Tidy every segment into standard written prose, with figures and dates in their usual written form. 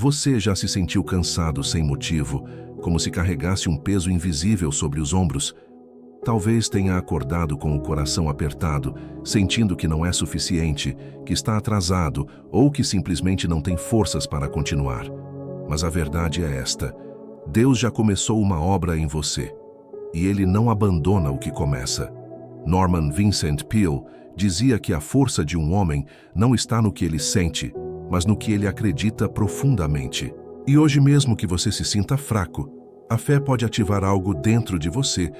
Você já se sentiu cansado sem motivo, como se carregasse um peso invisível sobre os ombros? Talvez tenha acordado com o coração apertado, sentindo que não é suficiente, que está atrasado ou que simplesmente não tem forças para continuar. Mas a verdade é esta: Deus já começou uma obra em você, e Ele não abandona o que começa. Norman Vincent Peale dizia que a força de um homem não está no que ele sente, mas no que ele acredita profundamente. E hoje, mesmo que você se sinta fraco, a fé pode ativar algo dentro de você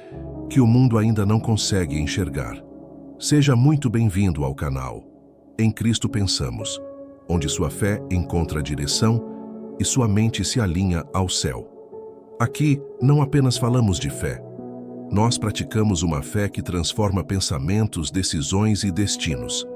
que o mundo ainda não consegue enxergar. Seja muito bem-vindo ao canal Em Cristo Pensamos, onde sua fé encontra direção e sua mente se alinha ao céu. Aqui não apenas falamos de fé, nós praticamos uma fé que transforma pensamentos, decisões e destinos.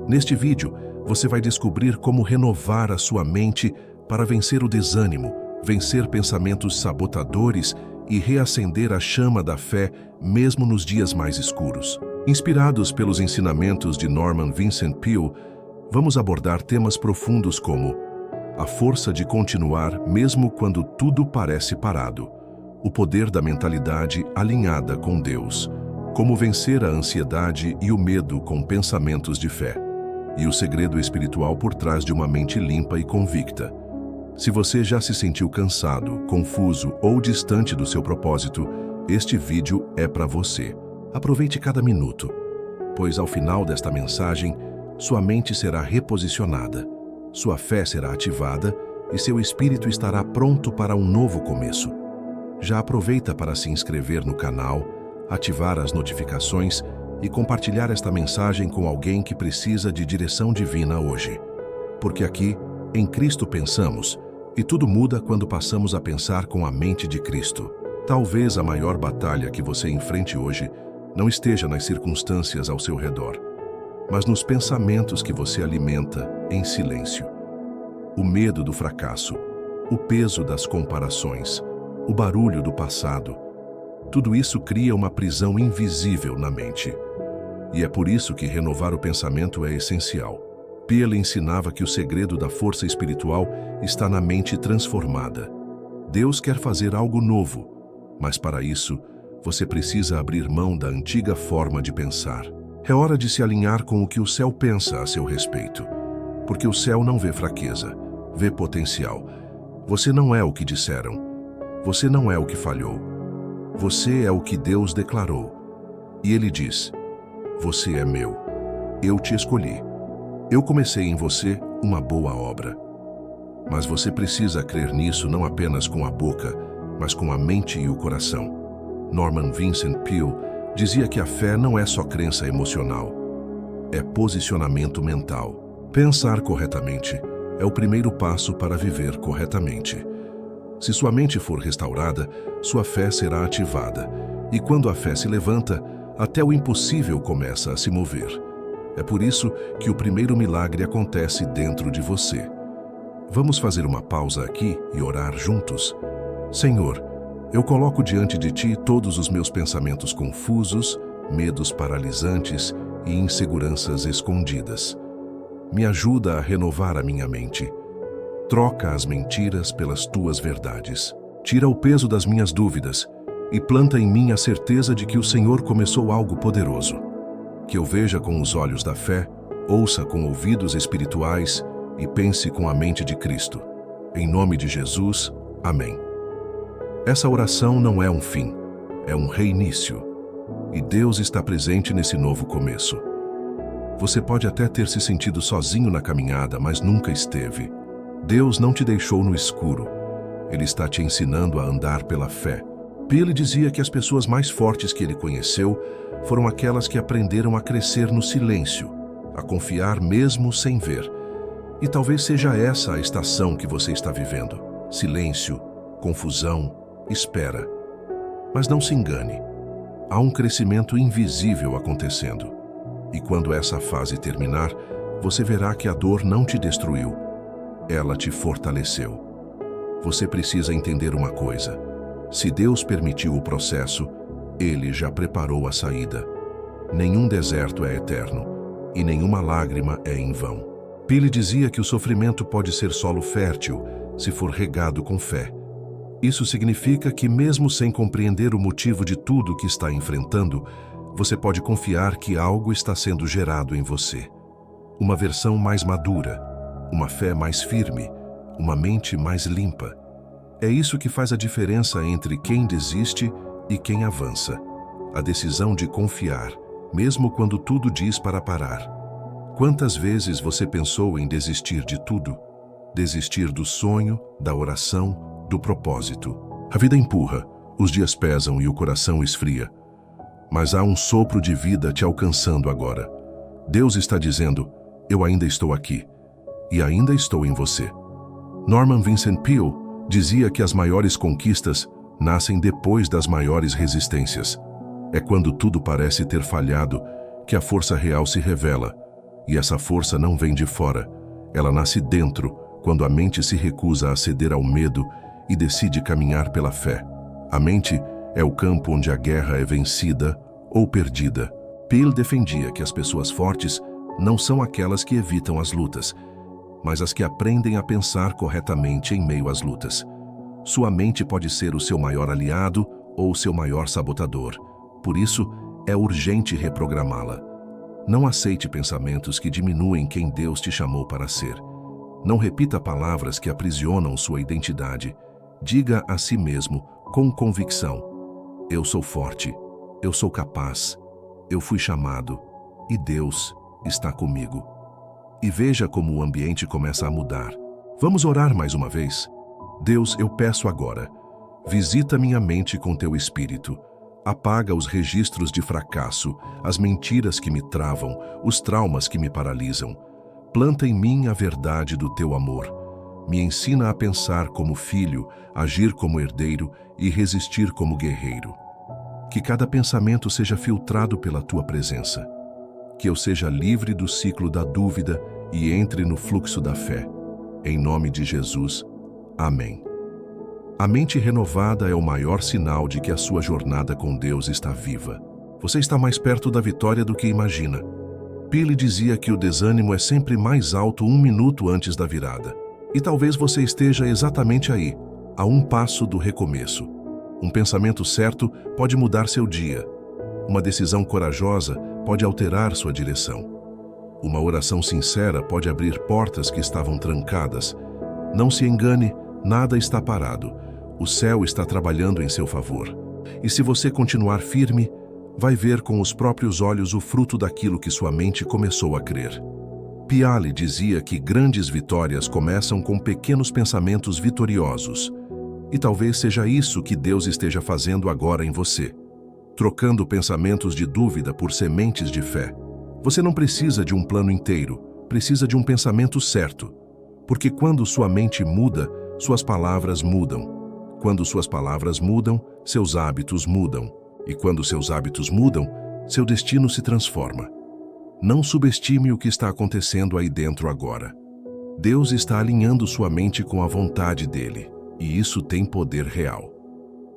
Neste vídeo, você vai descobrir como renovar a sua mente para vencer o desânimo, vencer pensamentos sabotadores e reacender a chama da fé mesmo nos dias mais escuros. Inspirados pelos ensinamentos de Norman Vincent Peale, vamos abordar temas profundos como a força de continuar mesmo quando tudo parece parado, o poder da mentalidade alinhada com Deus, como vencer a ansiedade e o medo com pensamentos de fé, e o segredo espiritual por trás de uma mente limpa e convicta. Se você já se sentiu cansado, confuso ou distante do seu propósito, este vídeo é para você. Aproveite cada minuto, pois ao final desta mensagem, sua mente será reposicionada, sua fé será ativada e seu espírito estará pronto para um novo começo. Já aproveita para se inscrever no canal, ativar as notificações e compartilhar esta mensagem com alguém que precisa de direção divina hoje. Porque aqui, em Cristo Pensamos, e tudo muda quando passamos a pensar com a mente de Cristo. Talvez a maior batalha que você enfrente hoje não esteja nas circunstâncias ao seu redor, mas nos pensamentos que você alimenta em silêncio. O medo do fracasso, o peso das comparações, o barulho do passado, tudo isso cria uma prisão invisível na mente. E é por isso que renovar o pensamento é essencial. Peale ensinava que o segredo da força espiritual está na mente transformada. Deus quer fazer algo novo, mas para isso, você precisa abrir mão da antiga forma de pensar. É hora de se alinhar com o que o céu pensa a seu respeito, porque o céu não vê fraqueza, vê potencial. Você não é o que disseram, você não é o que falhou, você é o que Deus declarou. E Ele diz: você é meu, eu te escolhi. Eu comecei em você uma boa obra. Mas você precisa crer nisso não apenas com a boca, mas com a mente e o coração. Norman Vincent Peale dizia que a fé não é só crença emocional, é posicionamento mental. Pensar corretamente é o primeiro passo para viver corretamente. Se sua mente for restaurada, sua fé será ativada. E quando a fé se levanta, até o impossível começa a se mover. É por isso que o primeiro milagre acontece dentro de você. Vamos fazer uma pausa aqui e orar juntos? Senhor, eu coloco diante de Ti todos os meus pensamentos confusos, medos paralisantes e inseguranças escondidas. Me ajuda a renovar a minha mente. Troca as mentiras pelas Tuas verdades. Tira o peso das minhas dúvidas e planta em mim a certeza de que o Senhor começou algo poderoso. Que eu veja com os olhos da fé, ouça com ouvidos espirituais e pense com a mente de Cristo. Em nome de Jesus, amém. Essa oração não é um fim, é um reinício. E Deus está presente nesse novo começo. Você pode até ter se sentido sozinho na caminhada, mas nunca esteve. Deus não te deixou no escuro. Ele está te ensinando a andar pela fé. Peale dizia que as pessoas mais fortes que ele conheceu foram aquelas que aprenderam a crescer no silêncio, a confiar mesmo sem ver. E talvez seja essa a estação que você está vivendo. Silêncio, confusão, espera. Mas não se engane. Há um crescimento invisível acontecendo. E quando essa fase terminar, você verá que a dor não te destruiu. Ela te fortaleceu. Você precisa entender uma coisa. Se Deus permitiu o processo, Ele já preparou a saída. Nenhum deserto é eterno e nenhuma lágrima é em vão. Peale dizia que o sofrimento pode ser solo fértil se for regado com fé. Isso significa que, mesmo sem compreender o motivo de tudo que está enfrentando, você pode confiar que algo está sendo gerado em você. Uma versão mais madura, uma fé mais firme, uma mente mais limpa. É isso que faz a diferença entre quem desiste e quem avança. A decisão de confiar, mesmo quando tudo diz para parar. Quantas vezes você pensou em desistir de tudo? Desistir do sonho, da oração, do propósito. A vida empurra, os dias pesam e o coração esfria. Mas há um sopro de vida te alcançando agora. Deus está dizendo: eu ainda estou aqui. E ainda estou em você. Norman Vincent Peale dizia que as maiores conquistas nascem depois das maiores resistências. É quando tudo parece ter falhado que a força real se revela. E essa força não vem de fora. Ela nasce dentro, quando a mente se recusa a ceder ao medo e decide caminhar pela fé. A mente é o campo onde a guerra é vencida ou perdida. Peale defendia que as pessoas fortes não são aquelas que evitam as lutas, mas as que aprendem a pensar corretamente em meio às lutas. Sua mente pode ser o seu maior aliado ou o seu maior sabotador. Por isso, é urgente reprogramá-la. Não aceite pensamentos que diminuem quem Deus te chamou para ser. Não repita palavras que aprisionam sua identidade. Diga a si mesmo, com convicção: eu sou forte, eu sou capaz, eu fui chamado e Deus está comigo. E veja como o ambiente começa a mudar. Vamos orar mais uma vez? Deus, eu peço agora, visita minha mente com teu espírito. Apaga os registros de fracasso, as mentiras que me travam, os traumas que me paralisam. Planta em mim a verdade do teu amor. Me ensina a pensar como filho, agir como herdeiro e resistir como guerreiro. Que cada pensamento seja filtrado pela tua presença. Que eu seja livre do ciclo da dúvida e entre no fluxo da fé. Em nome de Jesus. Amém. A mente renovada é o maior sinal de que a sua jornada com Deus está viva. Você está mais perto da vitória do que imagina. Peale dizia que o desânimo é sempre mais alto 1 minuto antes da virada. E talvez você esteja exatamente aí, a um passo do recomeço. Um pensamento certo pode mudar seu dia. Uma decisão corajosa pode alterar sua direção. Uma oração sincera pode abrir portas que estavam trancadas. Não se engane, nada está parado. O céu está trabalhando em seu favor. E se você continuar firme, vai ver com os próprios olhos o fruto daquilo que sua mente começou a crer. Peale dizia que grandes vitórias começam com pequenos pensamentos vitoriosos. E talvez seja isso que Deus esteja fazendo agora em você. Trocando pensamentos de dúvida por sementes de fé. Você não precisa de um plano inteiro, precisa de um pensamento certo. Porque quando sua mente muda, suas palavras mudam. Quando suas palavras mudam, seus hábitos mudam. E quando seus hábitos mudam, seu destino se transforma. Não subestime o que está acontecendo aí dentro agora. Deus está alinhando sua mente com a vontade dele, e isso tem poder real.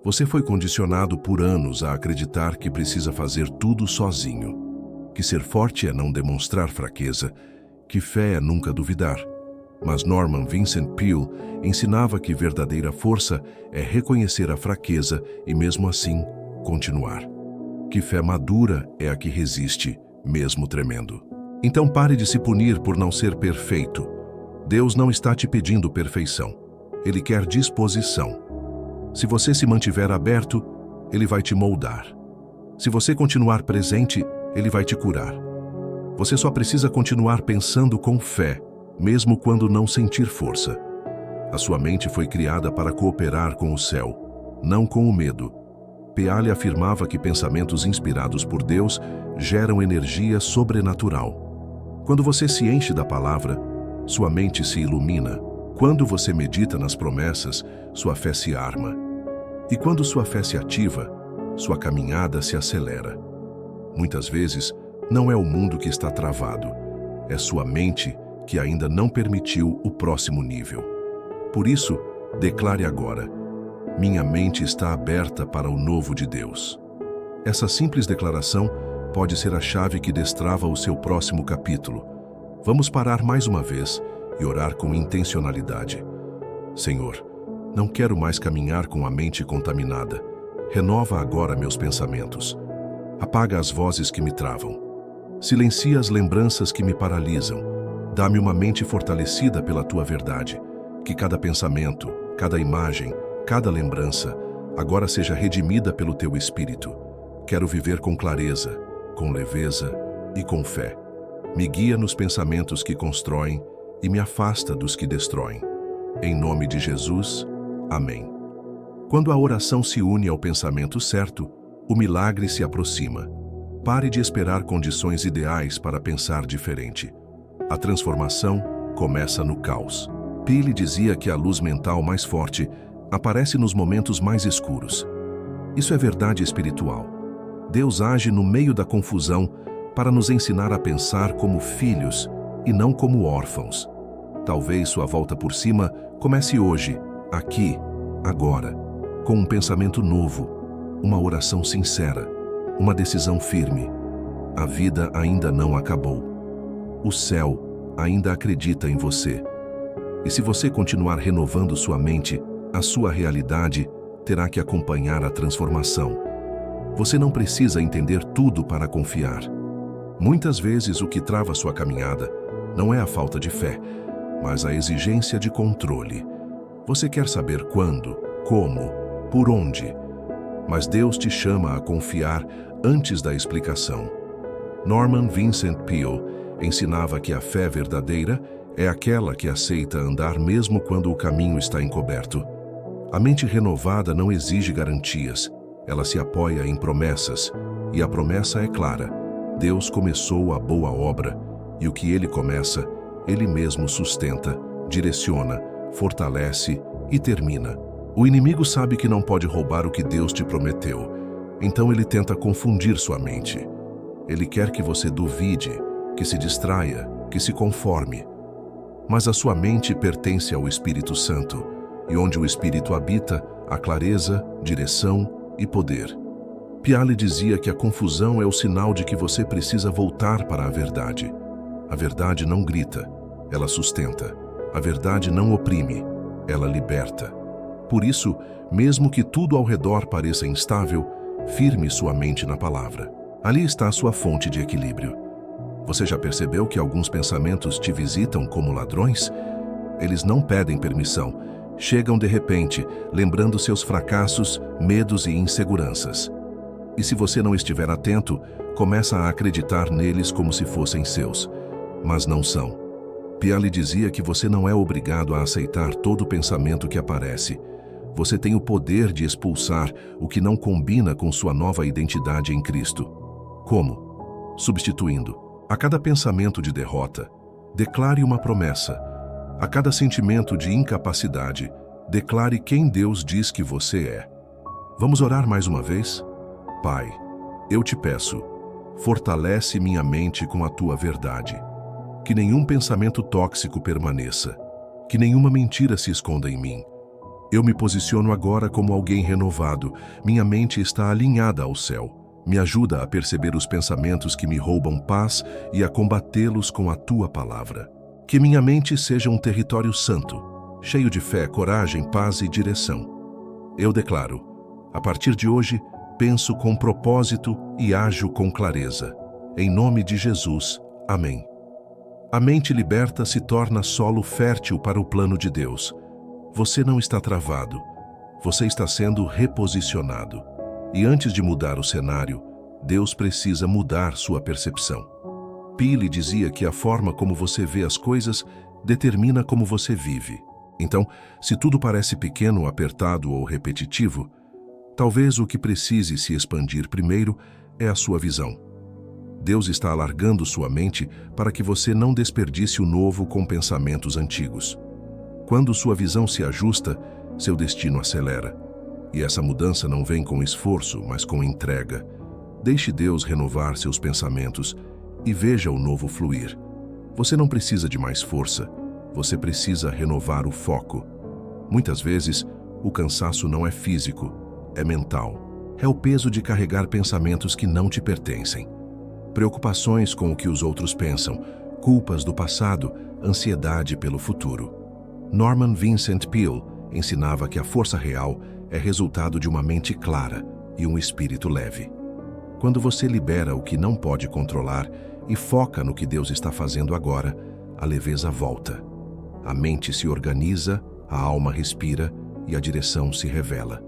Você foi condicionado por anos a acreditar que precisa fazer tudo sozinho, que ser forte é não demonstrar fraqueza, que fé é nunca duvidar. Mas Norman Vincent Peale ensinava que verdadeira força é reconhecer a fraqueza e, mesmo assim, continuar. Que fé madura é a que resiste, mesmo tremendo. Então pare de se punir por não ser perfeito. Deus não está te pedindo perfeição. Ele quer disposição. Se você se mantiver aberto, Ele vai te moldar. Se você continuar presente, Ele vai te curar. Você só precisa continuar pensando com fé, mesmo quando não sentir força. A sua mente foi criada para cooperar com o céu, não com o medo. Peale afirmava que pensamentos inspirados por Deus geram energia sobrenatural. Quando você se enche da palavra, sua mente se ilumina. Quando você medita nas promessas, sua fé se arma. E quando sua fé se ativa, sua caminhada se acelera. Muitas vezes, não é o mundo que está travado, é sua mente que ainda não permitiu o próximo nível. Por isso, declare agora: minha mente está aberta para o novo de Deus. Essa simples declaração pode ser a chave que destrava o seu próximo capítulo. Vamos parar mais uma vez e orar com intencionalidade. Senhor, não quero mais caminhar com a mente contaminada. Renova agora meus pensamentos. Apaga as vozes que me travam. Silencia as lembranças que me paralisam. Dá-me uma mente fortalecida pela tua verdade. Que cada pensamento, cada imagem, cada lembrança agora seja redimida pelo teu Espírito. Quero viver com clareza, com leveza e com fé. Me guia nos pensamentos que constroem e me afasta dos que destroem. Em nome de Jesus, amém. Quando a oração se une ao pensamento certo, o milagre se aproxima. Pare de esperar condições ideais para pensar diferente. A transformação começa no caos. Pili dizia que a luz mental mais forte aparece nos momentos mais escuros. Isso é verdade espiritual. Deus age no meio da confusão para nos ensinar a pensar como filhos e não como órfãos. Talvez sua volta por cima comece hoje, aqui, agora, com um pensamento novo, uma oração sincera, uma decisão firme. A vida ainda não acabou. O céu ainda acredita em você. E se você continuar renovando sua mente, a sua realidade terá que acompanhar a transformação. Você não precisa entender tudo para confiar. Muitas vezes o que trava sua caminhada não é a falta de fé, mas a exigência de controle. Você quer saber quando, como, por onde, mas Deus te chama a confiar antes da explicação. Norman Vincent Peale ensinava que a fé verdadeira é aquela que aceita andar mesmo quando o caminho está encoberto. A mente renovada não exige garantias, ela se apoia em promessas, e a promessa é clara: Deus começou a boa obra, e o que Ele começa, Ele mesmo sustenta, direciona, fortalece e termina. O inimigo sabe que não pode roubar o que Deus te prometeu, então ele tenta confundir sua mente. Ele quer que você duvide, que se distraia, que se conforme. Mas a sua mente pertence ao Espírito Santo, e onde o Espírito habita, há clareza, direção e poder. Piale dizia que a confusão é o sinal de que você precisa voltar para a verdade. A verdade não grita, ela sustenta. A verdade não oprime, ela liberta. Por isso, mesmo que tudo ao redor pareça instável, firme sua mente na palavra. Ali está a sua fonte de equilíbrio. Você já percebeu que alguns pensamentos te visitam como ladrões? Eles não pedem permissão, chegam de repente, lembrando seus fracassos, medos e inseguranças. E se você não estiver atento, começa a acreditar neles como se fossem seus, mas não são. Piale dizia que você não é obrigado a aceitar todo pensamento que aparece. Você tem o poder de expulsar o que não combina com sua nova identidade em Cristo. Como? Substituindo. A cada pensamento de derrota, declare uma promessa. A cada sentimento de incapacidade, declare quem Deus diz que você é. Vamos orar mais uma vez? Pai, eu te peço, fortalece minha mente com a tua verdade. Que nenhum pensamento tóxico permaneça, que nenhuma mentira se esconda em mim. Eu me posiciono agora como alguém renovado, minha mente está alinhada ao céu. Me ajuda a perceber os pensamentos que me roubam paz e a combatê-los com a tua palavra. Que minha mente seja um território santo, cheio de fé, coragem, paz e direção. Eu declaro, a partir de hoje, penso com propósito e ajo com clareza. Em nome de Jesus, amém. A mente liberta se torna solo fértil para o plano de Deus. Você não está travado, você está sendo reposicionado. E antes de mudar o cenário, Deus precisa mudar sua percepção. Pili dizia que a forma como você vê as coisas determina como você vive. Então, se tudo parece pequeno, apertado ou repetitivo, talvez o que precise se expandir primeiro é a sua visão. Deus está alargando sua mente para que você não desperdice o novo com pensamentos antigos. Quando sua visão se ajusta, seu destino acelera. E essa mudança não vem com esforço, mas com entrega. Deixe Deus renovar seus pensamentos e veja o novo fluir. Você não precisa de mais força, você precisa renovar o foco. Muitas vezes, o cansaço não é físico, é mental. É o peso de carregar pensamentos que não te pertencem. Preocupações com o que os outros pensam, culpas do passado, ansiedade pelo futuro. Norman Vincent Peale ensinava que a força real é resultado de uma mente clara e um espírito leve. Quando você libera o que não pode controlar e foca no que Deus está fazendo agora, a leveza volta. A mente se organiza, a alma respira e a direção se revela.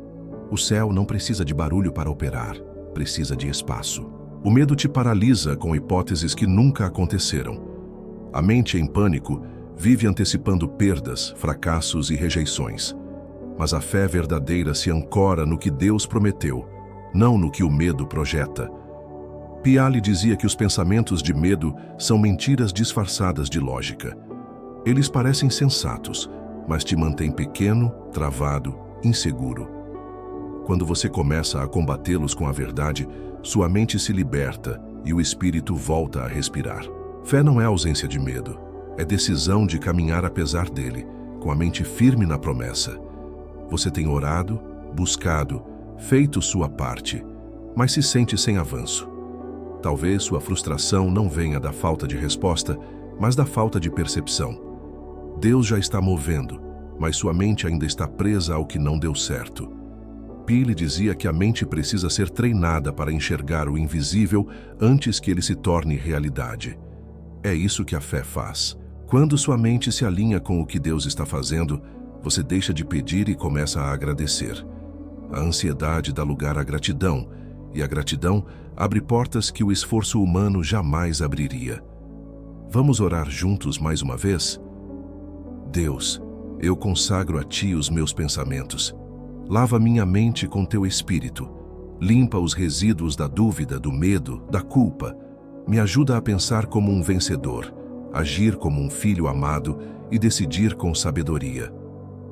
O céu não precisa de barulho para operar, precisa de espaço. O medo te paralisa com hipóteses que nunca aconteceram. A mente em pânico vive antecipando perdas, fracassos e rejeições. Mas a fé verdadeira se ancora no que Deus prometeu, não no que o medo projeta. Peale dizia que os pensamentos de medo são mentiras disfarçadas de lógica. Eles parecem sensatos, mas te mantêm pequeno, travado, inseguro. Quando você começa a combatê-los com a verdade, sua mente se liberta e o espírito volta a respirar. Fé não é ausência de medo, é decisão de caminhar apesar dele, com a mente firme na promessa. Você tem orado, buscado, feito sua parte, mas se sente sem avanço. Talvez sua frustração não venha da falta de resposta, mas da falta de percepção. Deus já está movendo, mas sua mente ainda está presa ao que não deu certo. Peale dizia que a mente precisa ser treinada para enxergar o invisível antes que ele se torne realidade. É isso que a fé faz. Quando sua mente se alinha com o que Deus está fazendo, você deixa de pedir e começa a agradecer. A ansiedade dá lugar à gratidão, e a gratidão abre portas que o esforço humano jamais abriria. Vamos orar juntos mais uma vez? Deus, eu consagro a Ti os meus pensamentos. Lava minha mente com Teu Espírito. Limpa os resíduos da dúvida, do medo, da culpa. Me ajuda a pensar como um vencedor, agir como um filho amado e decidir com sabedoria.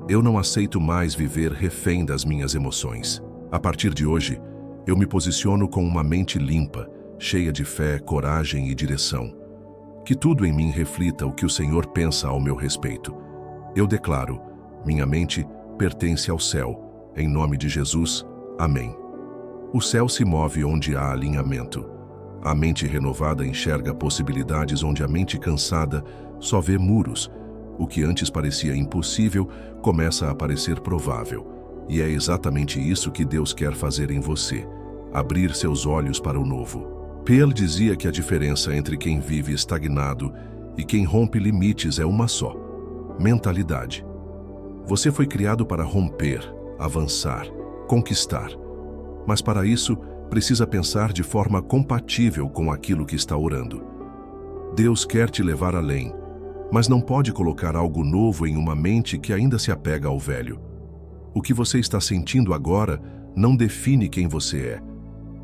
Eu não aceito mais viver refém das minhas emoções. A partir de hoje, eu me posiciono com uma mente limpa, cheia de fé, coragem e direção. Que tudo em mim reflita o que o Senhor pensa ao meu respeito. Eu declaro, minha mente pertence ao céu. Em nome de Jesus, amém. O céu se move onde há alinhamento. A mente renovada enxerga possibilidades onde a mente cansada só vê muros. O que antes parecia impossível começa a parecer provável. E é exatamente isso que Deus quer fazer em você, abrir seus olhos para o novo. Peale dizia que a diferença entre quem vive estagnado e quem rompe limites é uma só: mentalidade. Você foi criado para romper, avançar, conquistar. Mas para isso, precisa pensar de forma compatível com aquilo que está orando. Deus quer te levar além, mas não pode colocar algo novo em uma mente que ainda se apega ao velho. O que você está sentindo agora não define quem você é.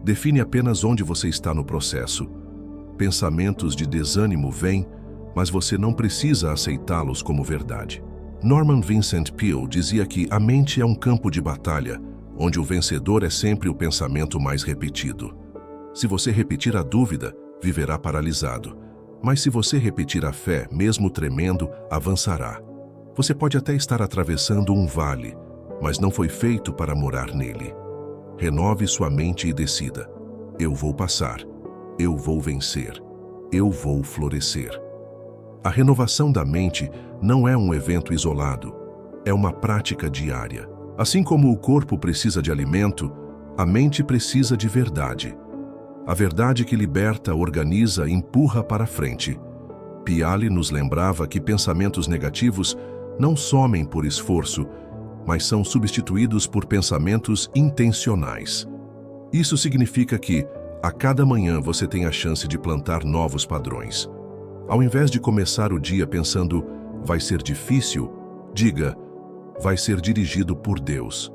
Define apenas onde você está no processo. Pensamentos de desânimo vêm, mas você não precisa aceitá-los como verdade. Norman Vincent Peale dizia que a mente é um campo de batalha, onde o vencedor é sempre o pensamento mais repetido. Se você repetir a dúvida, viverá paralisado. Mas se você repetir a fé, mesmo tremendo, avançará. Você pode até estar atravessando um vale, mas não foi feito para morar nele. Renove sua mente e decida: eu vou passar, eu vou vencer, eu vou florescer. A renovação da mente não é um evento isolado, é uma prática diária. Assim como o corpo precisa de alimento, a mente precisa de verdade. A verdade que liberta, organiza e empurra para frente. Peale nos lembrava que pensamentos negativos não somem por esforço, mas são substituídos por pensamentos intencionais. Isso significa que, a cada manhã, você tem a chance de plantar novos padrões. Ao invés de começar o dia pensando, vai ser difícil, diga, vai ser dirigido por Deus.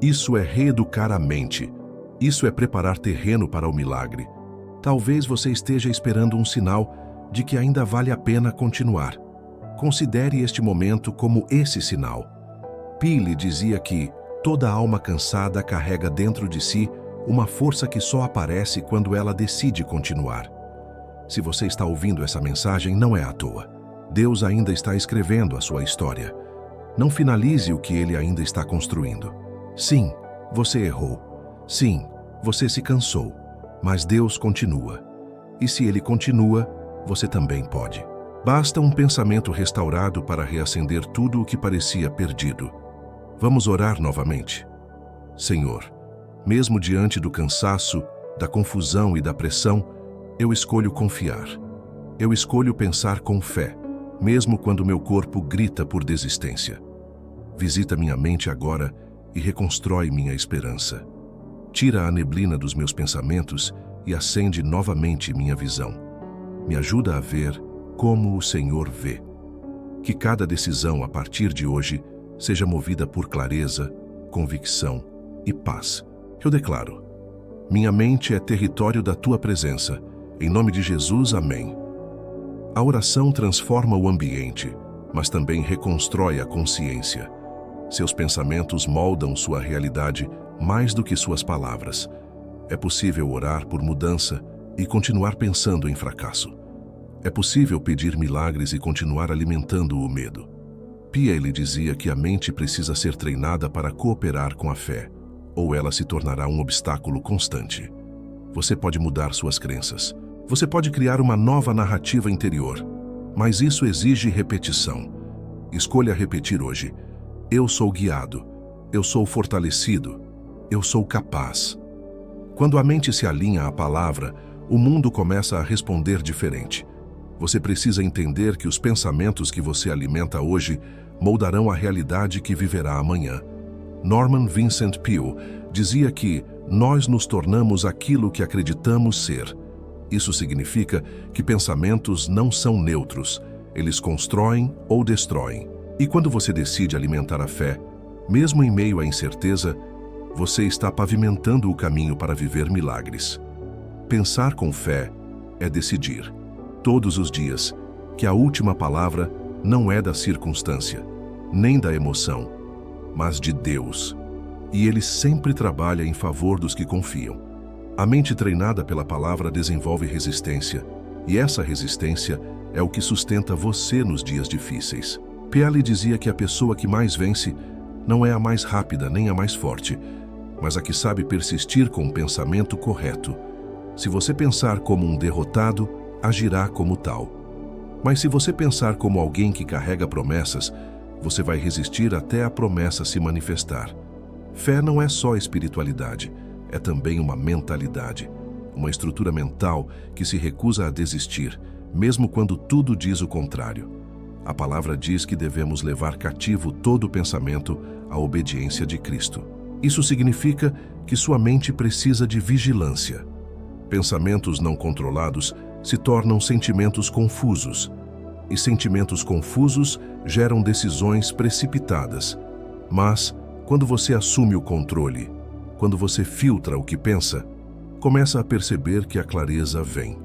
Isso é reeducar a mente. Isso é preparar terreno para o milagre. Talvez você esteja esperando um sinal de que ainda vale a pena continuar. Considere este momento como esse sinal. Peale dizia que toda alma cansada carrega dentro de si uma força que só aparece quando ela decide continuar. Se você está ouvindo essa mensagem, não é à toa. Deus ainda está escrevendo a sua história. Não finalize o que Ele ainda está construindo. Sim, você errou. Sim, você se cansou. Mas Deus continua. E se Ele continua, você também pode. Basta um pensamento restaurado para reacender tudo o que parecia perdido. Vamos orar novamente. Senhor, mesmo diante do cansaço, da confusão e da pressão, eu escolho confiar. Eu escolho pensar com fé, mesmo quando meu corpo grita por desistência. Visita minha mente agora e reconstrói minha esperança. Tira a neblina dos meus pensamentos e acende novamente minha visão. Me ajuda a ver como o Senhor vê. Que cada decisão a partir de hoje seja movida por clareza, convicção e paz. Eu declaro: minha mente é território da Tua presença. Em nome de Jesus, amém. A oração transforma o ambiente, mas também reconstrói a consciência. Seus pensamentos moldam sua realidade mais do que suas palavras. É possível orar por mudança e continuar pensando em fracasso. É possível pedir milagres e continuar alimentando o medo. Pia lhe dizia que a mente precisa ser treinada para cooperar com a fé, ou ela se tornará um obstáculo constante. Você pode mudar suas crenças. Você pode criar uma nova narrativa interior, mas isso exige repetição. Escolha repetir hoje: eu sou guiado, eu sou fortalecido, eu sou capaz. Quando a mente se alinha à palavra, o mundo começa a responder diferente. Você precisa entender que os pensamentos que você alimenta hoje moldarão a realidade que viverá amanhã. Norman Vincent Peale dizia que nós nos tornamos aquilo que acreditamos ser. Isso significa que pensamentos não são neutros, eles constroem ou destroem. E quando você decide alimentar a fé, mesmo em meio à incerteza, você está pavimentando o caminho para viver milagres. Pensar com fé é decidir, todos os dias, que a última palavra não é da circunstância, nem da emoção, mas de Deus. E Ele sempre trabalha em favor dos que confiam. A mente treinada pela palavra desenvolve resistência, e essa resistência é o que sustenta você nos dias difíceis. Peale dizia que a pessoa que mais vence não é a mais rápida nem a mais forte, mas a que sabe persistir com o pensamento correto. Se você pensar como um derrotado, agirá como tal. Mas se você pensar como alguém que carrega promessas, você vai resistir até a promessa se manifestar. Fé não é só espiritualidade, é também uma mentalidade, uma estrutura mental que se recusa a desistir, mesmo quando tudo diz o contrário. A palavra diz que devemos levar cativo todo pensamento à obediência de Cristo. Isso significa que sua mente precisa de vigilância. Pensamentos não controlados se tornam sentimentos confusos, e sentimentos confusos geram decisões precipitadas. Mas, quando você assume o controle, quando você filtra o que pensa, começa a perceber que a clareza vem.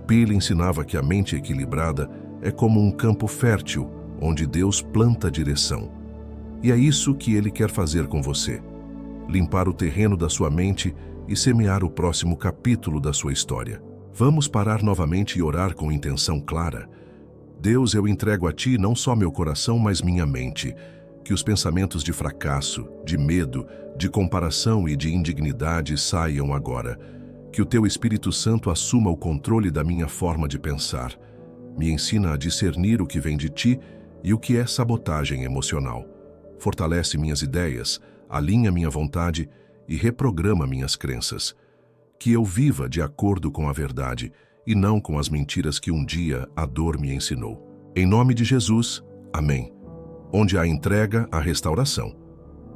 Peale ensinava que a mente equilibrada é como um campo fértil, onde Deus planta a direção. E é isso que Ele quer fazer com você: limpar o terreno da sua mente e semear o próximo capítulo da sua história. Vamos parar novamente e orar com intenção clara. Deus, eu entrego a Ti não só meu coração, mas minha mente. Que os pensamentos de fracasso, de medo, de comparação e de indignidade saiam agora. Que o Teu Espírito Santo assuma o controle da minha forma de pensar. Me ensina a discernir o que vem de Ti e o que é sabotagem emocional. Fortalece minhas ideias, alinha minha vontade e reprograma minhas crenças. Que eu viva de acordo com a verdade e não com as mentiras que um dia a dor me ensinou. Em nome de Jesus, amém. Onde há entrega, há restauração.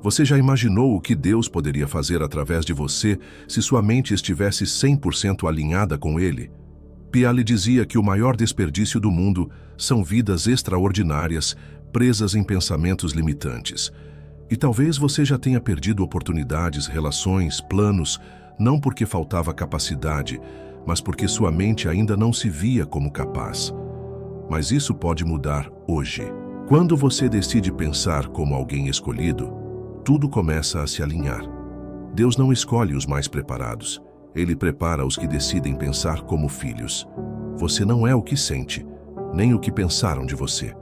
Você já imaginou o que Deus poderia fazer através de você se sua mente estivesse 100% alinhada com Ele? Peale dizia que o maior desperdício do mundo são vidas extraordinárias presas em pensamentos limitantes. E talvez você já tenha perdido oportunidades, relações, planos, não porque faltava capacidade, mas porque sua mente ainda não se via como capaz. Mas isso pode mudar hoje. Quando você decide pensar como alguém escolhido, tudo começa a se alinhar. Deus não escolhe os mais preparados. Ele prepara os que decidem pensar como filhos. Você não é o que sente, nem o que pensaram de você.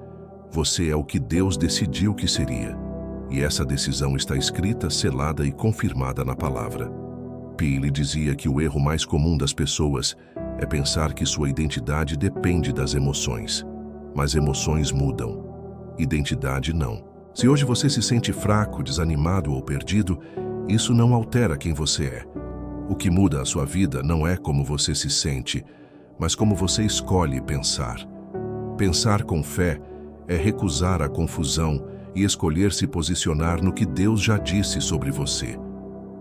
Você é o que Deus decidiu que seria. E essa decisão está escrita, selada e confirmada na palavra. Peale dizia que o erro mais comum das pessoas é pensar que sua identidade depende das emoções. mas emoções mudam. Identidade não. Se hoje você se sente fraco, desanimado ou perdido, isso não altera quem você é. O que muda a sua vida não é como você se sente, mas como você escolhe pensar. Pensar com fé é recusar a confusão e escolher se posicionar no que Deus já disse sobre você.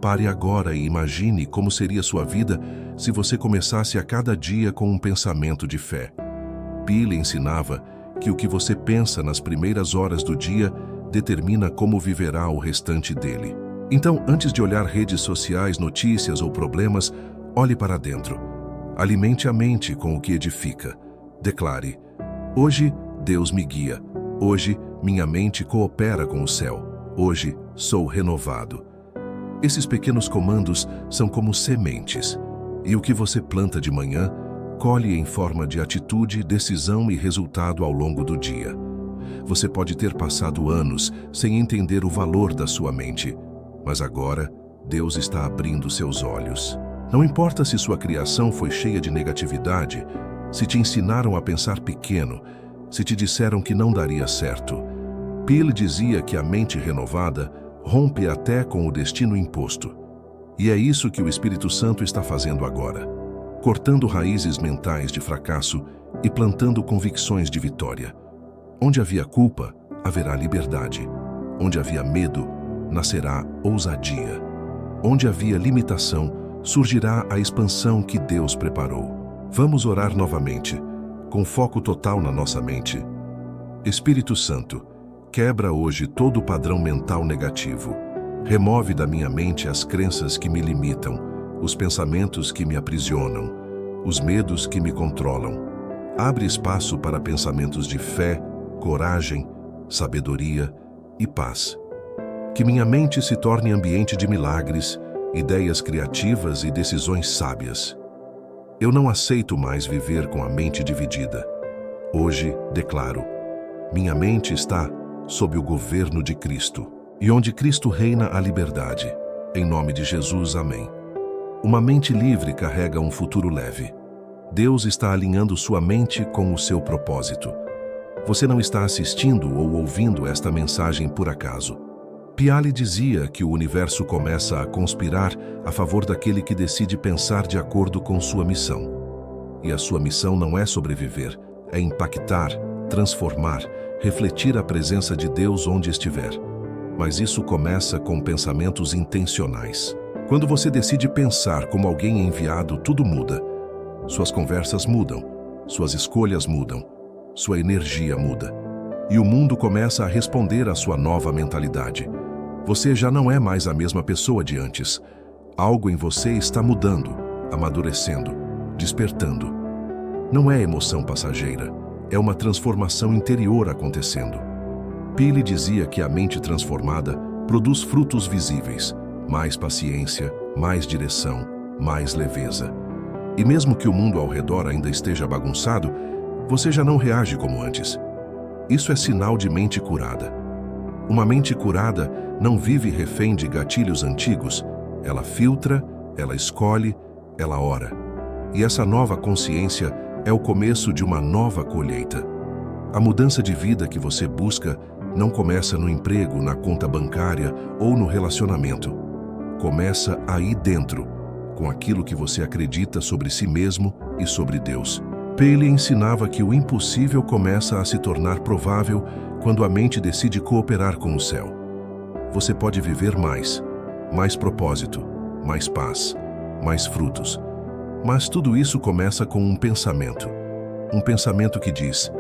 Pare agora e imagine como seria sua vida se você começasse a cada dia com um pensamento de fé. Bill ensinava que o que você pensa nas primeiras horas do dia determina como viverá o restante dele. Então, antes de olhar redes sociais, notícias ou problemas, olhe para dentro. Alimente a mente com o que edifica. Declare: hoje, Deus me guia. Hoje, minha mente coopera com o céu. Hoje, sou renovado. Esses pequenos comandos são como sementes. E o que você planta de manhã, colhe em forma de atitude, decisão e resultado ao longo do dia. Você pode ter passado anos sem entender o valor da sua mente, mas agora Deus está abrindo seus olhos. Não importa se sua criação foi cheia de negatividade, se te ensinaram a pensar pequeno, se te disseram que não daria certo. Bill dizia que a mente renovada rompe até com o destino imposto. E é isso que o Espírito Santo está fazendo agora, cortando raízes mentais de fracasso e plantando convicções de vitória. Onde havia culpa, haverá liberdade. Onde havia medo, nascerá ousadia. Onde havia limitação, surgirá a expansão que Deus preparou. Vamos orar novamente, com foco total na nossa mente. Espírito Santo, quebra hoje todo o padrão mental negativo. Remove da minha mente as crenças que me limitam, os pensamentos que me aprisionam, os medos que me controlam. Abre espaço para pensamentos de fé, coragem, sabedoria e paz. Que minha mente se torne ambiente de milagres, ideias criativas e decisões sábias. Eu não aceito mais viver com a mente dividida. Hoje, declaro, minha mente está sob o governo de Cristo, e onde Cristo reina a liberdade. Em nome de Jesus, amém. Uma mente livre carrega um futuro leve. Deus está alinhando sua mente com o seu propósito. Você não está assistindo ou ouvindo esta mensagem por acaso. Piaget dizia que o universo começa a conspirar a favor daquele que decide pensar de acordo com sua missão. E a sua missão não é sobreviver, é impactar, transformar, refletir a presença de Deus onde estiver. Mas isso começa com pensamentos intencionais. Quando você decide pensar como alguém enviado, tudo muda. Suas conversas mudam, suas escolhas mudam, sua energia muda. E o mundo começa a responder à sua nova mentalidade. Você já não é mais a mesma pessoa de antes. Algo em você está mudando, amadurecendo, despertando. Não é emoção passageira, é uma transformação interior acontecendo. Bill dizia que a mente transformada produz frutos visíveis, mais paciência, mais direção, mais leveza. E mesmo que o mundo ao redor ainda esteja bagunçado, você já não reage como antes. Isso é sinal de mente curada. Uma mente curada não vive refém de gatilhos antigos. Ela filtra, ela escolhe, ela ora. E essa nova consciência é o começo de uma nova colheita. A mudança de vida que você busca não começa no emprego, na conta bancária ou no relacionamento. Começa aí dentro, com aquilo que você acredita sobre si mesmo e sobre Deus. Paley ensinava que o impossível começa a se tornar provável quando a mente decide cooperar com o céu. Você pode viver mais propósito, mais paz, mais frutos. Mas tudo isso começa com um pensamento. Um pensamento que diz: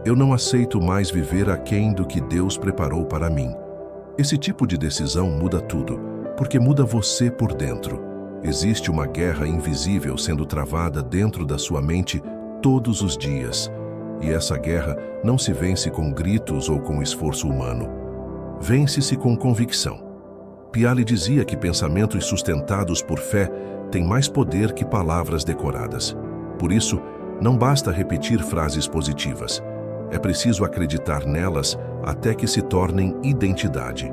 eu não aceito mais viver aquém do que Deus preparou para mim. Esse tipo de decisão muda tudo, porque muda você por dentro. Existe uma guerra invisível sendo travada dentro da sua mente todos os dias. E essa guerra não se vence com gritos ou com esforço humano. Vence-se com convicção. Piaget dizia que pensamentos sustentados por fé têm mais poder que palavras decoradas. Por isso, não basta repetir frases positivas. É preciso acreditar nelas até que se tornem identidade.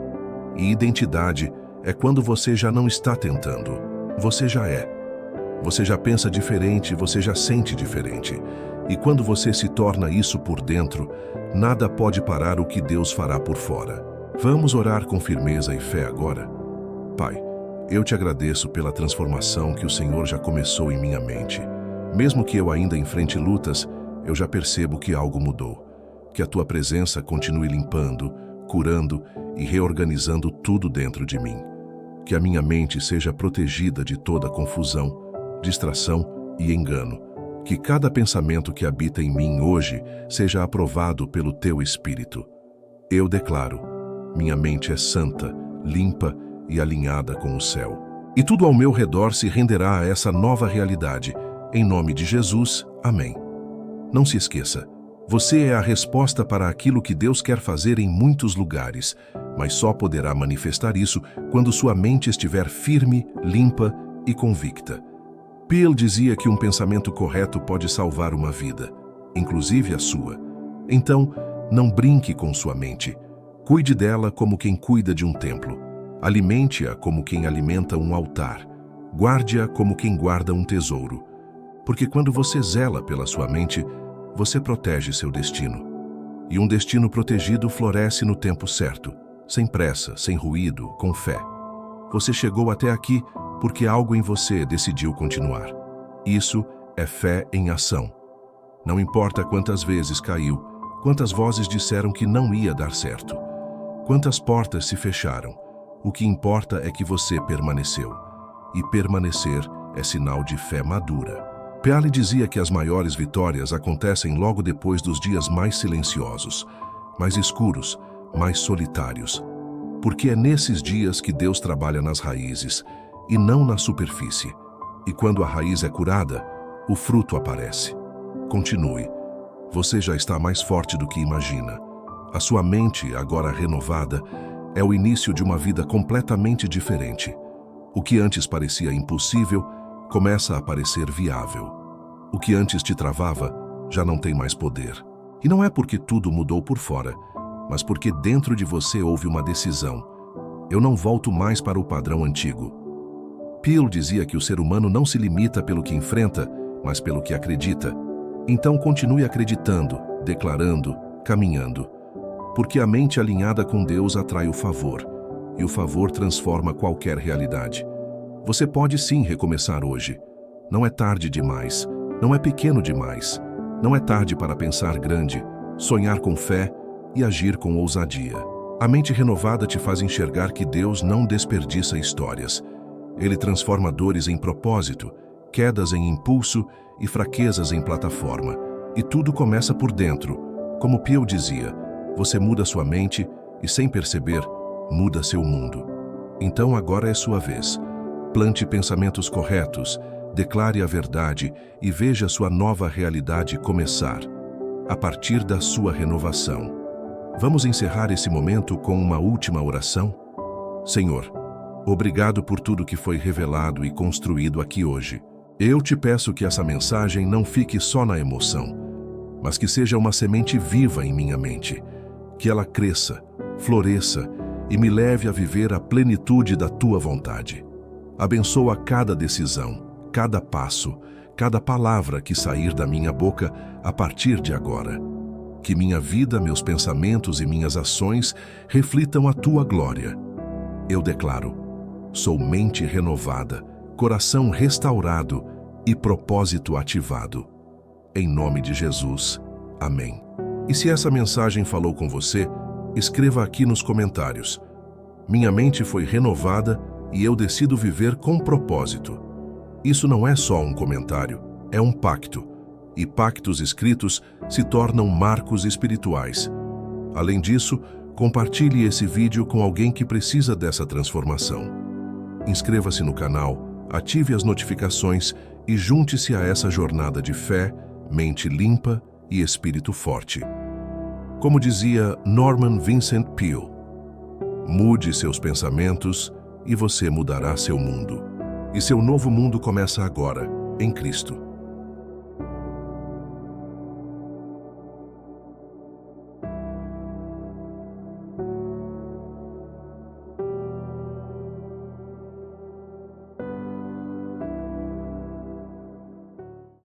E identidade é quando você já não está tentando. Você já é. Você já pensa diferente, você já sente diferente. E quando você se torna isso por dentro, nada pode parar o que Deus fará por fora. Vamos orar com firmeza e fé agora? Pai, eu te agradeço pela transformação que o Senhor já começou em minha mente. Mesmo que eu ainda enfrente lutas, eu já percebo que algo mudou. Que a tua presença continue limpando, curando e reorganizando tudo dentro de mim. Que a minha mente seja protegida de toda confusão, distração e engano. Que cada pensamento que habita em mim hoje seja aprovado pelo teu Espírito. Eu declaro, minha mente é santa, limpa e alinhada com o céu. E tudo ao meu redor se renderá a essa nova realidade. Em nome de Jesus, amém. Não se esqueça, você é a resposta para aquilo que Deus quer fazer em muitos lugares, mas só poderá manifestar isso quando sua mente estiver firme, limpa e convicta. Peale dizia que um pensamento correto pode salvar uma vida, inclusive a sua. Então, não brinque com sua mente. Cuide dela como quem cuida de um templo. Alimente-a como quem alimenta um altar. Guarde-a como quem guarda um tesouro. Porque quando você zela pela sua mente, você protege seu destino. E um destino protegido floresce no tempo certo, sem pressa, sem ruído, com fé. Você chegou até aqui porque algo em você decidiu continuar. Isso é fé em ação. Não importa quantas vezes caiu, quantas vozes disseram que não ia dar certo, quantas portas se fecharam, o que importa é que você permaneceu. E permanecer é sinal de fé madura. Peale dizia que as maiores vitórias acontecem logo depois dos dias mais silenciosos, mais escuros, mais solitários. Porque é nesses dias que Deus trabalha nas raízes, e não na superfície. E quando a raiz é curada, o fruto aparece. Continue. Você já está mais forte do que imagina. A sua mente, agora renovada, é o início de uma vida completamente diferente. O que antes parecia impossível, começa a parecer viável. O que antes te travava, já não tem mais poder. E não é porque tudo mudou por fora, mas porque dentro de você houve uma decisão. Eu não volto mais para o padrão antigo. Peale dizia que o ser humano não se limita pelo que enfrenta, mas pelo que acredita. Então continue acreditando, declarando, caminhando. Porque a mente alinhada com Deus atrai o favor, e o favor transforma qualquer realidade. Você pode sim recomeçar hoje. Não é tarde demais, não é pequeno demais. Não é tarde para pensar grande, sonhar com fé e agir com ousadia. A mente renovada te faz enxergar que Deus não desperdiça histórias. Ele transforma dores em propósito, quedas em impulso e fraquezas em plataforma. E tudo começa por dentro. Como Peale dizia, você muda sua mente e, sem perceber, muda seu mundo. Então agora é sua vez. Plante pensamentos corretos, declare a verdade e veja sua nova realidade começar, a partir da sua renovação. Vamos encerrar esse momento com uma última oração? Senhor, obrigado por tudo que foi revelado e construído aqui hoje. Eu te peço que essa mensagem não fique só na emoção, mas que seja uma semente viva em minha mente, que ela cresça, floresça e me leve a viver a plenitude da tua vontade. Abençoa cada decisão, cada passo, cada palavra que sair da minha boca a partir de agora. Que minha vida, meus pensamentos e minhas ações reflitam a tua glória. Eu declaro, sou mente renovada, coração restaurado e propósito ativado. Em nome de Jesus. Amém. E se essa mensagem falou com você, escreva aqui nos comentários. Minha mente foi renovada e eu decido viver com propósito. Isso não é só um comentário, é um pacto. E pactos escritos se tornam marcos espirituais. Além disso, compartilhe esse vídeo com alguém que precisa dessa transformação. Inscreva-se no canal, ative as notificações e junte-se a essa jornada de fé, mente limpa e espírito forte. Como dizia Norman Vincent Peale, mude seus pensamentos e você mudará seu mundo. E seu novo mundo começa agora, em Cristo.